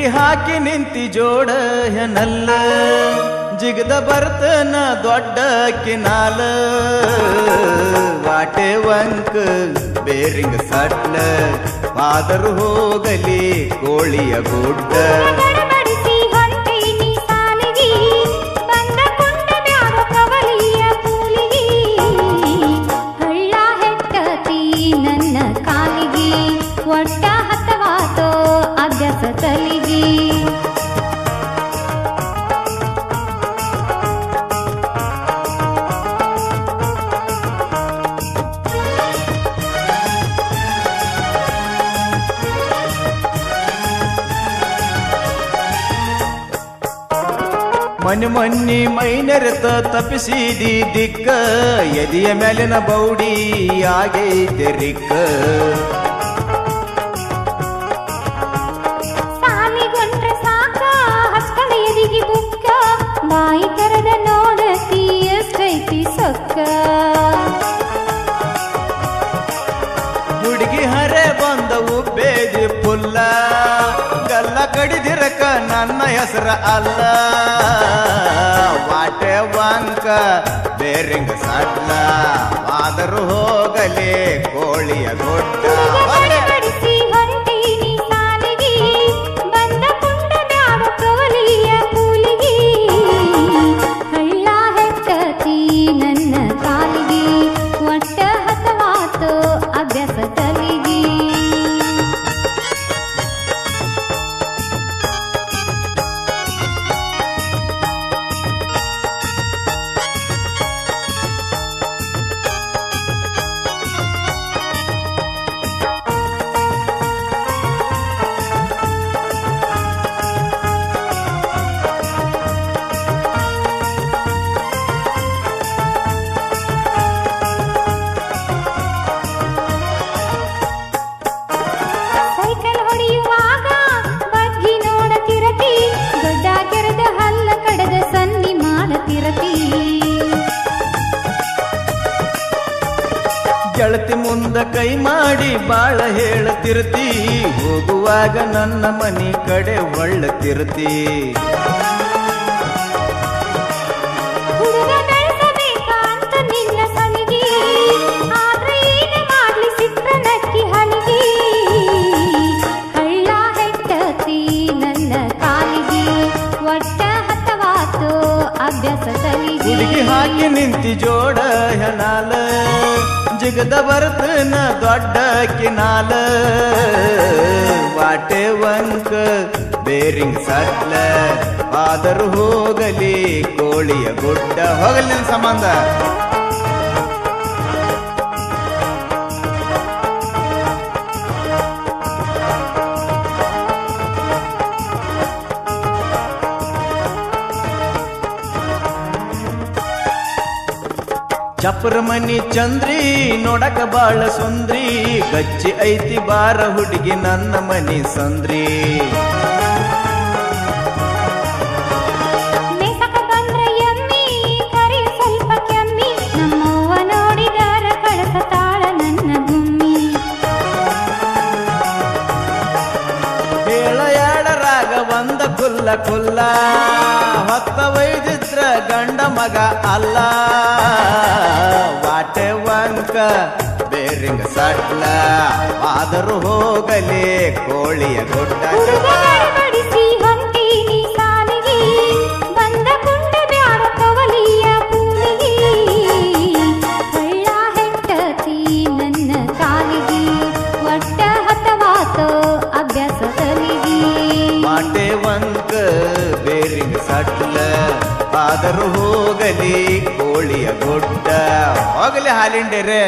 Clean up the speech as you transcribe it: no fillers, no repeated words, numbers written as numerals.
ಹುಡುಗಿ ಹಾಕಿ ನಿಂತಿ ಜೋಡ ಹೆನಲ್ಲ ಜಿಗದ ಬರ್ತನ ದೊಡ್ಡ ಕಿನಾಲ ವಾಟೆ ವಂಕ ಬೇರಿಂಗ ಸಟ್ಲ ಆದರೂ ಹೋಗಲಿ ಕೋಳಿಯ ಗುಡ್ಡ ಒಟ್ಟ ಹತ್ತವಾತೋ ಅಭ್ಯಾಸ ತಲಿಗಿ ಮನಿ ಮೈನೆರೆತ ತಪ್ಪಿಸಿದಿ ದಿಕ್ಕ ಎದಿಯ ಮೇಲಿನ ಬೌಡಿ ಆಗೈತೆ ರಿಕ್ಕ ಬಾಯಿ ಕರೆದ ನೋಡತಿ ಎಷ್ಟೈತಿ ಸೊಕ್ಕ ಹುಡುಗಿ ಹರೆ ಬಂದವು ಬೇದಿ ಪುಲ್ಲ ಗಲ್ಲ ಕಡಿದಿರಕ ನನ್ನ ಹೆಸರ ಅಲ್ಲ ವಾಟೆ ವಂಕ ಬೇರಿಂಗ ಸಟ್ಲ ಆದರೂ ಹೋಗಲಿ ಕೋಳಿಯ ಗುಡ್ಡ ಗೆಳತಿ ಮುಂದ ಕೈ ಮಾಡಿ ಬಾಳ ಹೇಳತಿರ್ತಿ ಹೋಗುವಾಗ ನನ್ನ ಮನಿ ಕಡೆ ಒಳ್ಳತಿರ್ತಿ ಹುಡುಗಿ ಹಾಕಿ ನಿಂತಿ ಜೋಡ ಹೆನಾಲ ಜಿಗದ ಬರ್ತನ ದೊಡ್ಡ ಕಿನಾಲ ವಾಟೆ ವಂಕ ಬೇರಿಂಗ್ ಸಟ್ಲ ಆದರೂ ಹೋಗಲಿ ಕೋಳಿಯ ಗುಡ್ಡ ಹೋಗಲಿ ನಿನ್ ಸಂಬಂಧ ಚಪ್ರ ಮನಿ ಚಂದ್ರಿ ನೋಡಕ ಬಾಳ ಸುಂದ್ರಿ ಗಚ್ಚಿ ಐತಿ ಬಾರ ಹುಡುಗಿ ನನ್ನ ಮನಿ ಸಂದ್ರಿ ಹೇಳ ಎಡರಾಗ ಒಂದ ಕುಲ್ಲ ಕುಲ್ಲ ಹೊತ್ತ ವೈದಿದ್ರ ಗಂಡ ಮಗ ಅಲ್ಲ ವಾಟೆ ವಂಕ ಬೇರಿಂಗ ಸಟ್ಲ ಆದರೂ ಹೋಗಲಿ ಕೋಳಿಯ ಗುಡ್ಡ ವಾಟೆ ವಂಕ ಬೇರಿಂಗ ಸಟ್ಲ ಆದರೂ ಹೋಗಲಿ ಕೋಳಿಯ ಗುಡ್ಡ ಹೋಗಲಿ ಹಾಲಿಂಡೆರೆ